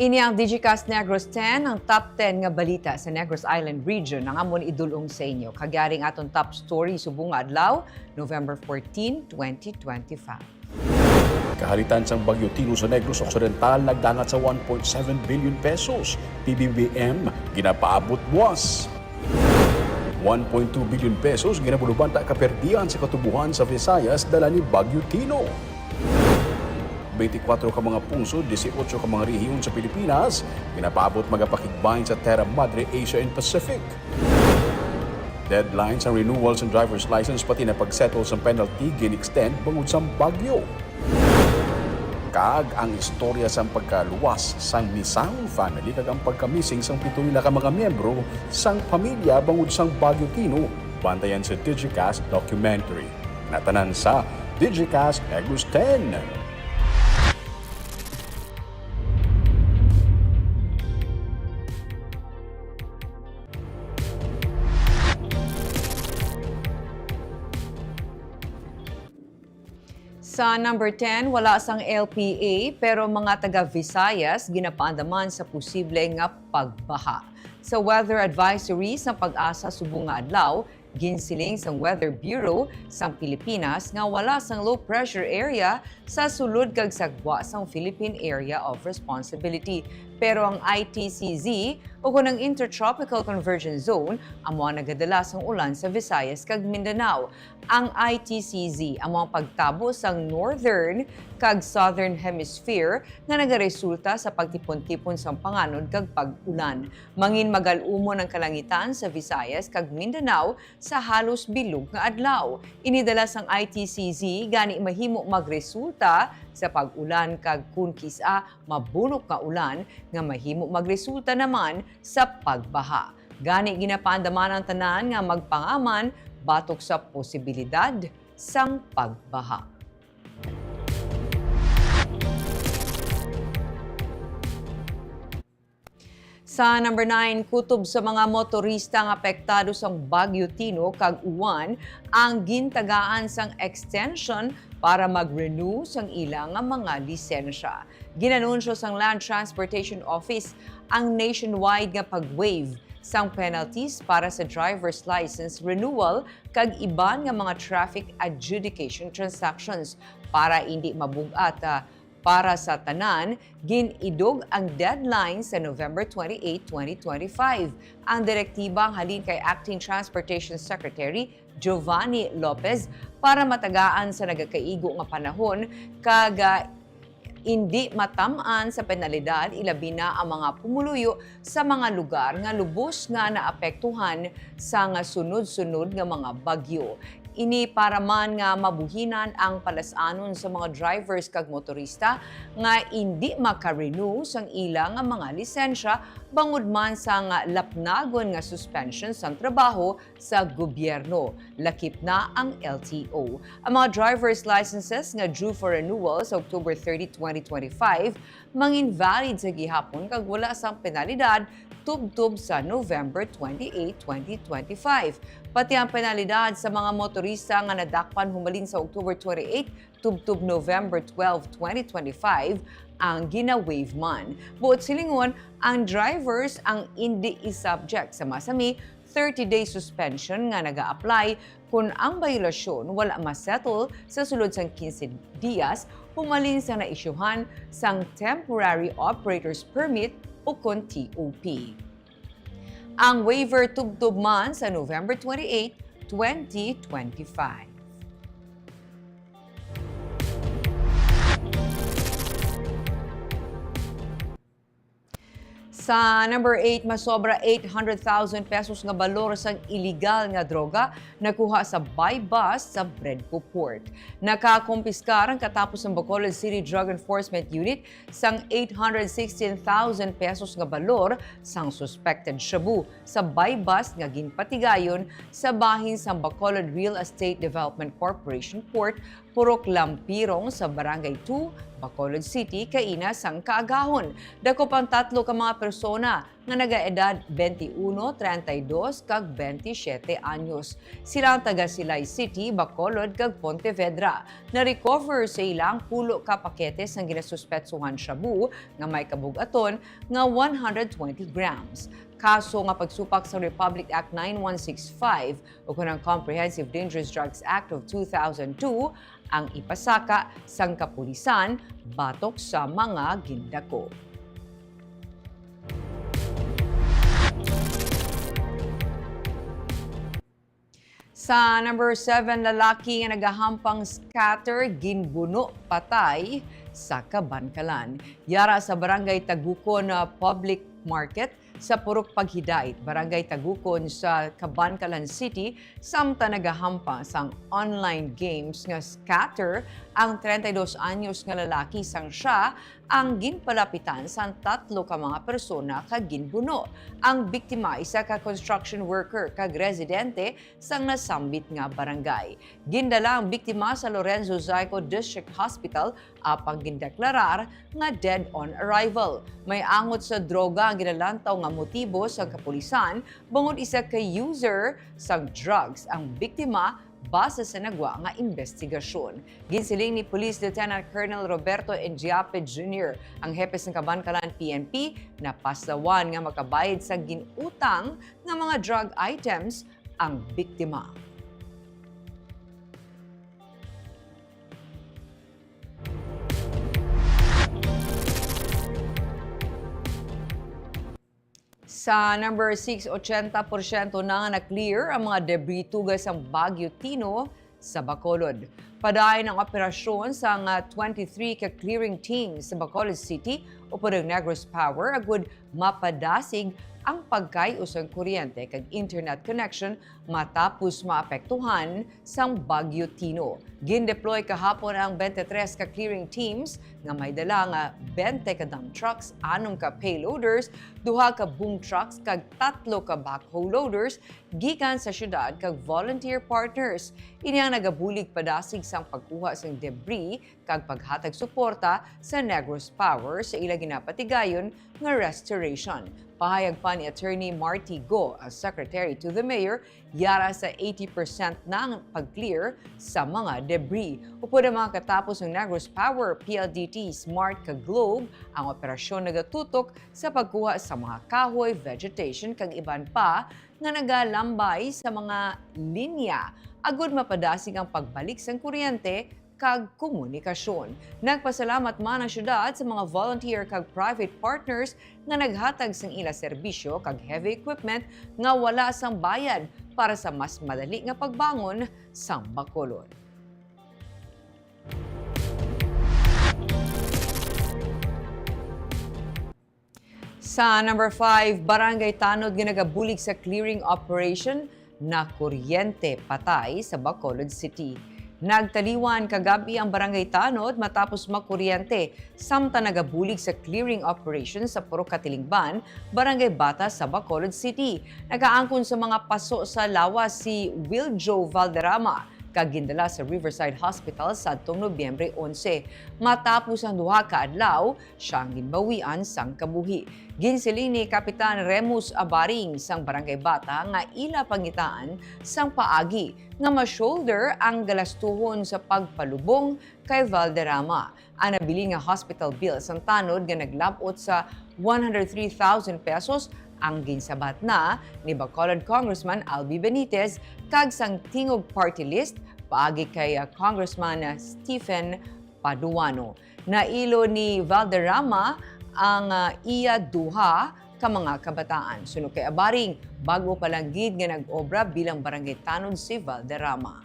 Ini ang Digicast Negros X, ang top 10 nga balita sa Negros Island region ang amon idulong sa inyo. Kagyaring aton top story subong nga adlaw, November 14, 2025. Kaharitan sang Bagyo Tino sa Negros Occidental nagdangat sa 1.7 billion pesos. PBBM ginapaabot buwas. 1.2 billion pesos ginabuluban ta kaperdian sa katubuhan sa Visayas dala ni Bagyo Tino. 24 ka mga pungsod, 18 ka mga rehiyon sa Pilipinas, ginapaabot magapakigbahin sa Terra, Madre, Asia and Pacific. Deadline sa renewals ng driver's license pati na pag-settle sa penalty gin-extend bangod sa Bagyo. Kaag ang istorya sa pagkaluwas sang misang family kag ang pagka-missing sang 7 ka mga miyembro sang pamilya bangod sang Bagyo Tino. Bantayan sa Digicast documentary. Natanan sa Digicast Negros X. Sa number 10, wala sang LPA pero mga taga-Visayas ginapaandaman sa posible nga pagbaha. Sa weather advisory sa pag-asa subong nga adlaw, ginsiling sang Weather Bureau sang Pilipinas nga wala sang low pressure area sa sulod kag sagwa sang Philippine Area of Responsibility. Pero ang ITCZ o kunang Intertropical Convergence Zone amo nagadala sang ulan sa Visayas kag Mindanao. Ang ITCZ amo ang pagtabo sang northern kag southern hemisphere nga nagaresulta sa pagtipon-tipon sang panganod kag pag-ulan. Mangin magal-umon ang kalangitan sa Visayas kag Mindanao sa halos bilog nga adlaw. Inidala sang ITCZ gani mahimo magresulta sa pag-ulan kag kun kisa mabulok nga ulan nga mahimo magresulta naman sa pagbaha. Gani ginapaandaman ang tanan nga magpangaman batok sa posibilidad sang pagbaha. Sa number 9, kutob sa mga motorista nga apektado sang Bagyo Tino kag uwan ang gintagaan sang extension para mag-renew sang ilang nga mga lisensya. Ginanunsyo sang Land Transportation Office ang nationwide nga pag-waive sang penalties para sa driver's license renewal kag iban nga mga traffic adjudication transactions para hindi mabugat para sa tanan, ginidog ang deadline sa November 28, 2025. Ang direktibang halin kay Acting Transportation Secretary Giovanni Lopez para matagaan sa nagakaigo nga panahon kag hindi matamaan sa penalidad ilabi na ang mga pumuluyo sa mga lugar nga lubos nga naapektuhan sa nga sunod-sunod nga mga bagyo. Ini para man nga mabuhinan ang palasanon sa mga drivers kag motorista nga hindi maka-renew sang ilang nga mga lisensya bangod man sa nga lapnagon nga suspension sang trabaho sa gobyerno. Lakip na ang LTO. Ang mga driver's licenses nga due for renewal sa October 30, 2025 manginvalid sa gihapon kag wala sang penalidad tubtob sa November 28, 2025. Pati ang penalidad sa mga motorista nga nadakpan humalin sa October 28 tubtob November 12, 2025 ang gina-waive man. Buot silingon, ang drivers ang hindi isubject sa masami 30-day suspension nga naga-apply kung ang bayulasyon wala masettle sa sulod sang 15 dias humalin sa naisyuhan sang Temporary Operator's Permit o kon TOP. Ang waiver tubtob man sa November 28, 2025. Sa number 8, masobra 800,000 pesos nga balor sang illegal nga droga nakuha sa buy-bust sa Bredco Port. Nakakumpiskar ang katapos ng Bacolod City Drug Enforcement Unit sang 816,000 pesos nga balor sang suspected shabu sa buy-bust nga ginpatigayon sa bahin sang Bacolod Real Estate Development Corporation Port, Purok Lampirong sa Barangay 2, Bacolod City, kaina sang kaagahon. Dako pang 3 ka mga persona nga nagaedad 21, 32 kag 27 anyos. Sila ang taga Silay City, Bacolod kag Pontevedra. Na-recover sa ilang pulo ka paketes ng ginasuspetsuhan shabu nga may kabugaton nga 120 grams. Kaso nga pagsupak sa Republic Act 9165 o kanang Comprehensive Dangerous Drugs Act of 2002 ang ipasaka sang kapulisan batok sa mga gindako. Sa number 7, lalaki nga nagahampang scatter ginbuno patay sa Kabankalan. Yara sa Barangay Tagukon Public Market sa Purok Paghidait, Barangay Tagukon sa Kabankalan City, samta nagahampa sang online games nga scatter ang 32 anyos nga lalaki sang siya ang ginpalapitan sa tatlo ka mga persona kag ginbuno. Ang biktima isa ka construction worker kag residente sang nasambit nga barangay. Gindala ang biktima sa Lorenzo Zayco District Hospital apang gindeklarar nga dead on arrival. May angot sa droga ang ginalantaw nga motibo sa kapulisan bangod isa ka user sang drugs ang biktima base sa nagwa nga investigasyon. Ginsiling ni Police Lieutenant Colonel Roberto Engiape Jr. ang hepes ng Kabankalan PNP na paslawan nga makabayad sa ginutang nga mga drug items ang biktima. Sa number 6, 80% na na-clear ang mga debris tugas ng Bagyo Tino sa Bacolod. Padayon ang operasyon sa 23 ka-clearing teams sa Bacolod City o Purong Negros Power agud mapadasig ang pagkayusang kuryente kag internet connection matapos maapektuhan sang Bagyo Tino. Gindeploy kahapon ang 23 ka clearing teams nga may dala nga 20 ka dump trucks, 6 ka payloaders, 2 ka boom trucks kag 3 ka backhoe loaders gikan sa syudad kag volunteer partners. Ini ang nagabulig padasig sang pagkuha sang debris kag paghatag suporta sa Negros Power sa ilang ginapatigayon nga restoration. Pahayag pa ni Attorney Marty Go, as Secretary to the Mayor, yara sa 80% ng pag-clear sa mga debris. Upod ang mga katapos ng Negros Power, PLDT, Smart Ka-Globe, ang operasyon nagatutok sa pagkuha sa mga kahoy, vegetation, kag iban pa nga nagalambay sa mga linya. Agud mapadasig ang pagbalik sang kuryente kag komunikasyon. Nagpasalamat man ang syudad sa mga volunteer kag private partners nga naghatag sang ila serbisyo kag heavy equipment nga wala sang bayad para sa mas madali nga pagbangon sang Bacolod. Sa number 5, Barangay Tanod ginagabulig sa clearing operation na kuryente patay sa Bacolod City. Nagtaliwan kagabi ang Barangay Tanod matapos makuryente samta nagabulig sa clearing operation sa Purok Katilingban, Barangay Bata sa Bacolod City. Nagaangkon sa mga paso sa lawas si Wiljo Valderrama kagindala sa Riverside Hospital sa Nobyembre 11. Matapos ang duha ka adlaw, siyang ginbawian sang kabuhi. Ginsiling ni Kapitan Remus Abaring sang Barangay Bata nga ila pangitaan sang paagi nga ma-shoulder ang galastuhon sa pagpalubong kay Valderrama. Ang nabili nga hospital bill sang tanod nga naglabot sa 103,000 pesos ang ginsabat na ni Bacolod Congressman Albi Benitez kag sang tingog party list paagi kay Congressman Stephen Paduano. Nailo ni Valderrama ang iya duha ka mga kabataan. Suno kay Abaring, bago pa lang gid nga nag-obra bilang Barangay Tanod si Valderrama.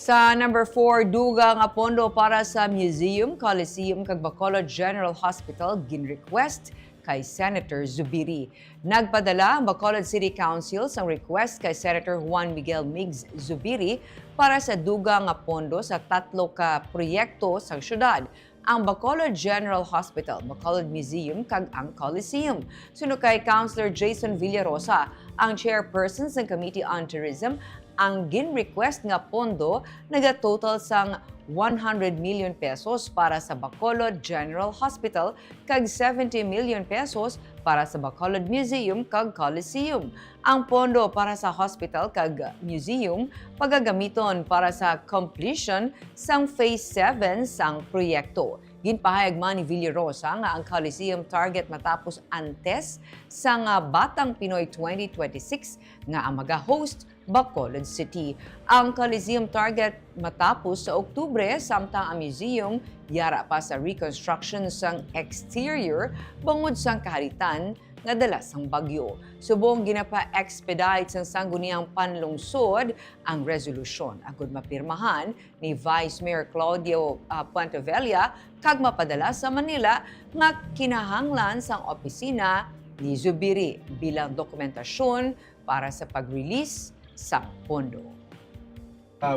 Sa number 4, duga nga pondo para sa Museum, Coliseum kag Bacolod General Hospital gin-request kay Senator Zubiri. Nagpadala ang Bacolod City Council sang request kay Senator Juan Miguel Migs Zubiri para sa duga nga pondo sa 3 ka proyekto sa syudad. Ang Bacolod General Hospital, Bacolod Museum kag ang Coliseum. Suno kay Councilor Jason Villarosa, ang chairperson ng Committee on Tourism, Ang gin-request nga pondo naga-total sang 100 million pesos para sa Bacolod General Hospital kag 70 million pesos para sa Bacolod Museum kag Coliseum. Ang pondo para sa hospital kag museum pagagamiton para sa completion sang Phase 7 sang proyekto. Ginpahayag man ni Villarosa nga ang Coliseum target matapos antes sa nga Batang Pinoy 2026 nga ang maga-host Bacolod City. Ang Coliseum target matapos sa Oktubre samtang ang museum yara pa sa reconstruction sang exterior bangod sang kaharitan nga dala sang bagyo. Subong ginapa-expedite sang sangguniang panlungsod ang resolusyon agud mapirmahan ni Vice Mayor Claudio Puentevilla kag mapadala sa Manila nga kinahanglan sang opisina ni Zubiri bilang dokumentasyon para sa pag-release sa pondo.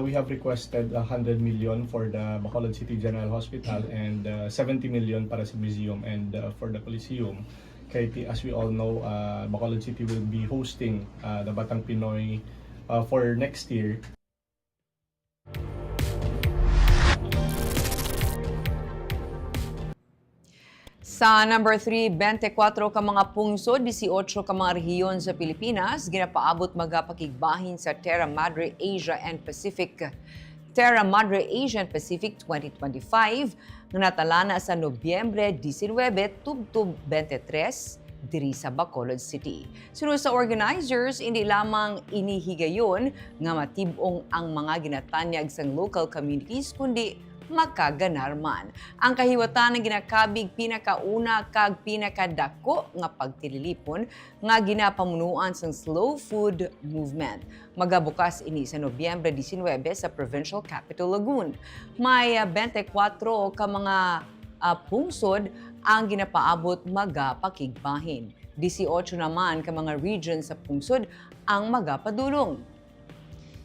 We have requested 100 million for the Bacolod City General Hospital and 70 million para sa museum and for the Coliseum. Kaya as we all know, Bacolod City will be hosting the Batang Pinoy for next year. Sa number 3, 24 ka mga pungsod, 18 ka mga rehiyon sa Pilipinas, ginapaabot magapakigbahin sa Terra, Madre, Asia and Pacific. Terra, Madre, Asia and Pacific 2025 nga natalana sa Nobyembre 19, tubtub 23, diri sa Bacolod City. Sunod sa organizers, hindi lamang inihigayon nga matibong ang mga ginatanyag sa local communities, kundi makaganar man. Ang kahiwatan ng ginakabig pinakauna kag pinakadako nga pagtililipon nga ginapamunuan sa slow food movement. Magabukas ini sa Nobyembre 19 sa Provincial Capital Lagoon. May 24 ka mga pungsod ang ginapaabot magapakigbahin. 18 naman ka mga region sa pungsod ang magapadulong.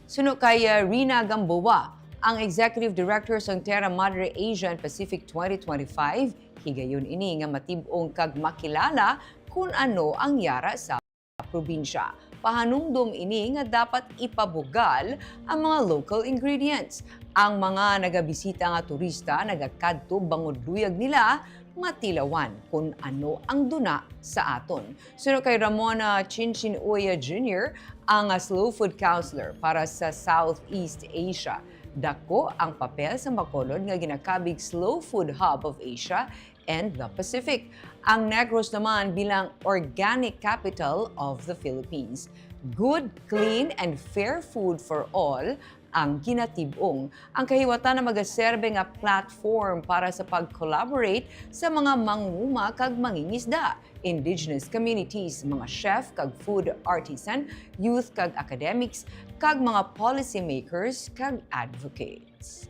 Suno kay Rina Gamboa, ang Executive Director sa Terra, Madre, Asia and Pacific 2025, higayon ini nga matibong kag makilala kung ano ang yara sa probinsya. Pahanumdom ini nga dapat ipabugal ang mga local ingredients. Ang mga nagabisita nga turista nagakadto bangod luyag nila matilawan kung ano ang duna sa aton. Sunod kay Ramona Chinchin Uya Jr., ang Slow Food Counselor para sa Southeast Asia. Dako ang papel sa Bacolod nga ginakabig slow food hub of Asia and the Pacific. Ang Negros naman bilang organic capital of the Philippines. Good, clean, and fair food for all ang ginatibong. Ang kahiwatan na magaserbe nga platform para sa pag-collaborate sa mga manguma kag mangingisda, indigenous communities, mga chef kag food artisan, youth kag academics, kag mga policymakers kag advocates.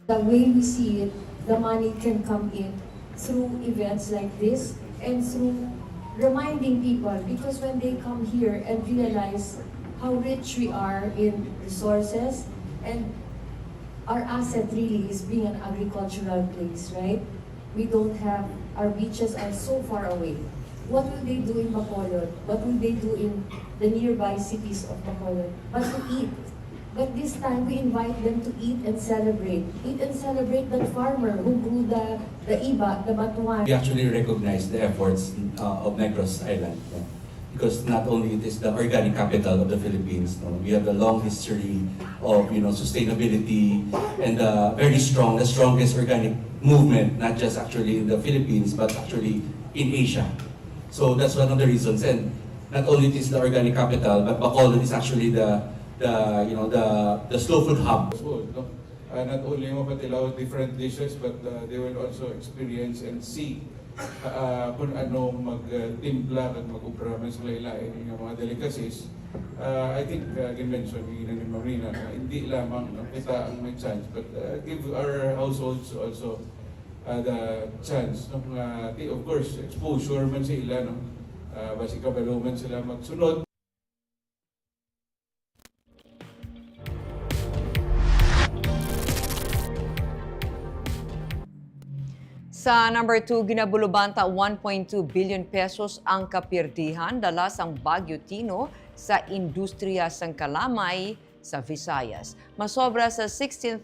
The way we see it, the money can come in through events like this and through reminding people, because when they come here and realize how rich we are in resources, and our asset really is being an agricultural place, right? We don't have, our beaches are so far away. What will they do in Bacolod? What will they do in the nearby cities of Bacolod? But to eat. But this time, we invite them to eat and celebrate. Eat and celebrate that farmer who grew the iba, the batuan. We actually recognize the efforts of Negros Island. Because not only it is the organic capital of the Philippines, we have a long history of sustainability and very strong, the strongest organic movement, not just actually in the Philippines, but actually in Asia. So that's one of the reasons. And not only it is the organic capital, but Bacolod is actually the slow food hub. Not only mapatilaw different dishes, but they will also experience and see kung ano magtimpla at mag-upra man sila ilain ng mga delicacies. I think, mention ni Marina, hindi lamang kita ang may chance, but give our households also the chance. Of course, exposure man sila, basi kabalo man sila magsunod. Sa number 2, ginabulubanta 1.2 billion pesos ang kapirdihan dala sang Bagyo Tino sa industriya sang kalamay sa Visayas. Masobra sa 16,000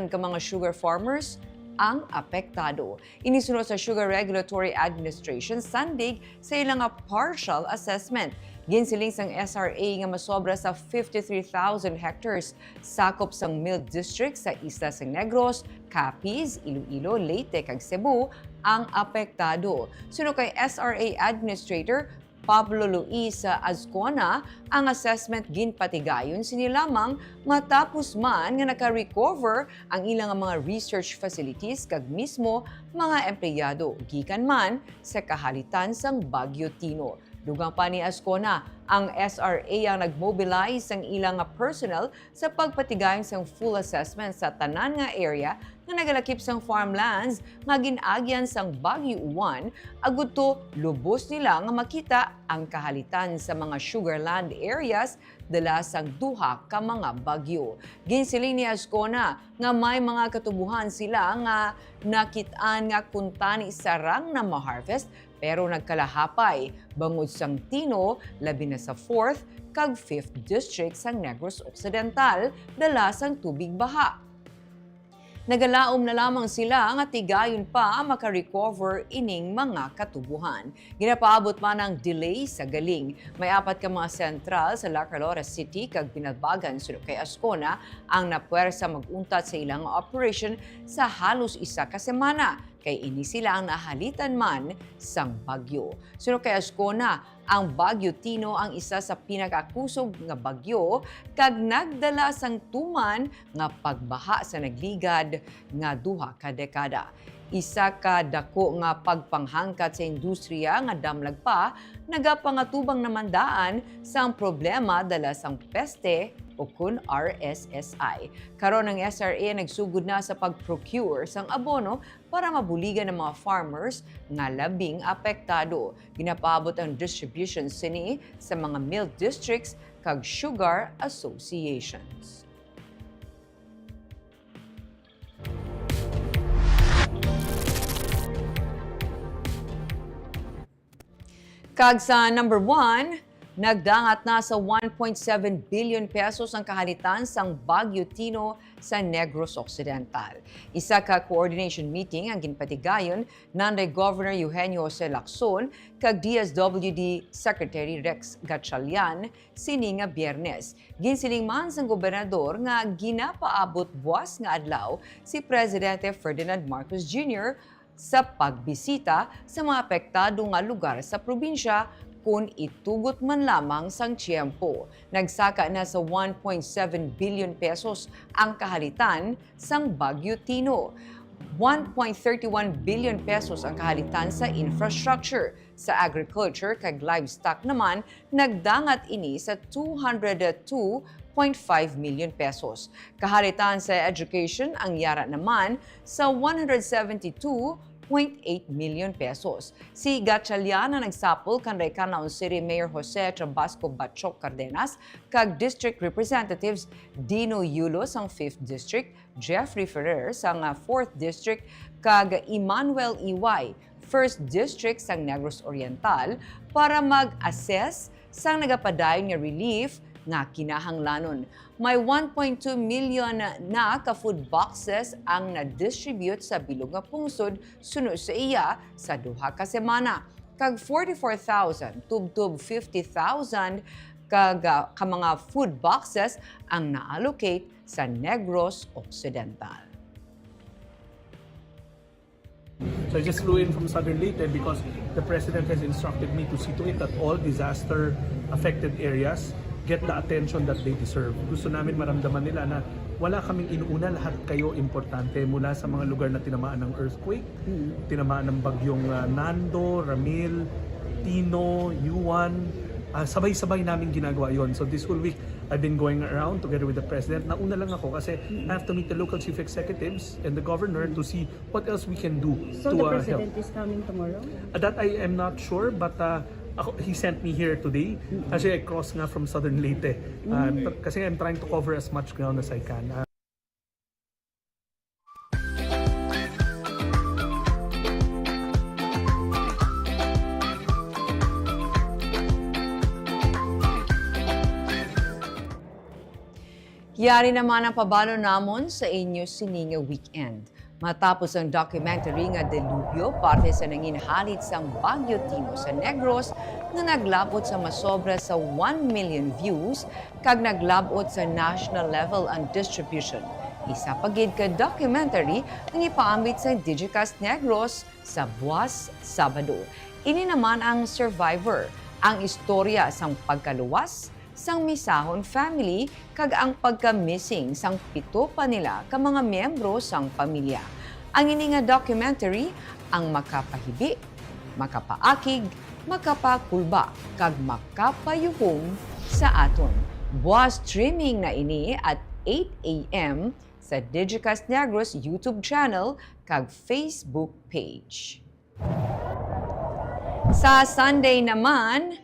ka mga sugar farmers ang apektado. Inisunod sa Sugar Regulatory Administration sandig sa ilang partial assessment. Ginsiling sang SRA nga masobra sa 53,000 hectares sakop sang Milk District sa Isla sang Negros, Capiz, Iloilo, Leyte kag Cebu ang apektado. Suno kay SRA Administrator Pablo Luis Azcona, ang assessment ginpatigayon sinilamang matapos man nga naka-recover ang ilang mga research facilities kag mismo mga empleyado gikan man sa kahalitan sang Bagyo Tino. Dugang pa ni Azcona, ang SRA ang nag-mobilize ang ilang personnel sa pagpatigayon sang full assessment sa tanan nga area nga nagalakip sang farmlands nga ginagyan sang Bagyo 1 agud to lubos nila nga makita ang kahalitan sa mga sugarland areas dala sang duha ka mga bagyo. Ginsiling ni Azcona nga may mga katubuhan sila nga nakitaan nga kuntani sarang na ma-harvest pero nagkalahapay bangod sang Tino labi na sa 4th kag 5th district sang Negros Occidental dala sang tubig baha. Nagalaom na lamang sila nga tigayon pa makarecover ining mga katubuhan. Ginapaabot man ang delay sa galing. May 4 ka mga sentral sa La Carlota City kag binalbagan sulod kay Azcona ang napuwersa mag-untat sa ilang operation sa halos 1 ka semana. Kay ini sila ang nahalitan man sang bagyo. Sunod kay Azcona, ang Bagyo Tino ang isa sa pinakakusog nga bagyo kag nagdala sang tuman nga pagbaha sa nagligad nga duha ka dekada. Isa ka dako nga pagpanghangkat sa industriya nga damlag pa nagapangatubang namandaan sang problema dala sang peste o kun RSSI. Karon ang SRA nagsugod na sa pag-procure sang abono para mabuligan ng mga farmers nga labing apektado. Ginapaabot ang distribution sini sa mga milk districts kag sugar associations. Kag sa number 1, nagdangat na sa 1.7 billion pesos ang kahalitan sang Bagyo Tino sa Negros Occidental. Isa ka coordination meeting ang ginpatigayon nanday Governor Eugenio Jose Lacson kag DSWD Secretary Rex Gatchalian sini nga Biyernes. Ginsiling man sang gobernador nga ginapaabot buwas nga adlaw si Presidente Ferdinand Marcos Jr. sa pagbisita sa mga apektado nga lugar sa probinsya kung itugot man lamang sang tiyempo. Nagsaka na sa 1.7 billion pesos ang kahalitan sang Bagyo Tino. 1.31 billion pesos ang kahalitan sa infrastructure. Sa agriculture kag livestock naman, nagdangat ini sa 202.5 million pesos. Kahalitan sa education ang yara naman sa 172.8 million pesos. Si Gatchalian na nagsapol kan Canlaon City Mayor Jose Trabasco Batchok Cardenas kag District Representatives Dino Yulo sang 5th District, Jeffrey Ferrer sang 4th District kag Emmanuel Iway 1st District sang Negros Oriental para mag-assess sang nagapadayon nga relief nga kinahanglanon. May 1.2 million na ka-food boxes ang na-distribute sa bilog nga pungsod sunod sa iya sa duha ka semana. Kag 44,000 tubtub 50,000 ka mga food boxes ang na-allocate sa Negros Occidental. So I just flew in from Southern Leyte because the President has instructed me to see to it that all disaster-affected areas get the attention that they deserve. Gusto namin maramdaman nila na wala kaming inuuna, lahat kayo importante mula sa mga lugar na tinamaan ng earthquake, tinamaan ng bagyong Nando, Ramil, Tino, Yuan. Sabay-sabay namin ginagawa yon. So this whole week, I've been going around together with the President. Nauna lang ako kasi I have to meet the local chief executives and the governor to see what else we can do so to the President help. is coming tomorrow? That I am not sure, but he sent me here today kasi I crossed nga from Southern Leyte. Kasi I'm trying to cover as much ground as I can. Yari naman ang pabalo namon sa inyo sininga weekend. Matapos ang documentary nga Delubyo parte sa nanginhalit sang Bagyo Tino sa Negros na naglabot sa masobra sa 1 million views kag naglabot sa national level ang distribution. Isa pagid ka documentary ang ipaambit sa Digicast Negros sa buwas Sabado. Ini naman ang Survivor, ang istorya sang pagkaluwas sang Misahon family kag ang pagka-missing sang 7 pa nila ka mga miyembro sang pamilya. Ang ini nga documentary ang makapahibi, makapaakig, makapakulba kag makapayuhong sa aton. Buwas streaming na ini at 8 a.m. sa Digicast Negros YouTube channel kag Facebook page. Sa Sunday naman,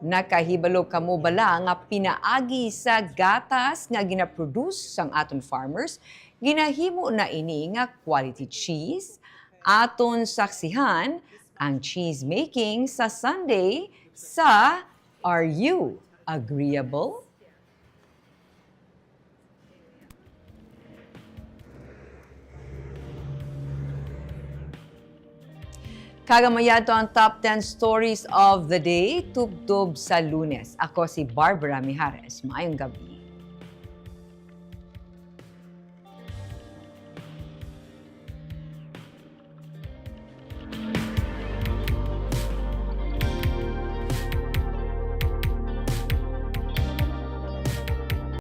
nakahibalo kamo bala nga pinaagi sa gatas nga ginaproduce sang aton farmers, ginahimo na ini nga quality cheese. Aton saksihan ang cheese making sa Sunday sa Are You Agreeable? Kagamayad to ang top 10 stories of the day, tubdob sa Lunes. Ako si Barbara Mijares. Maayong gabi.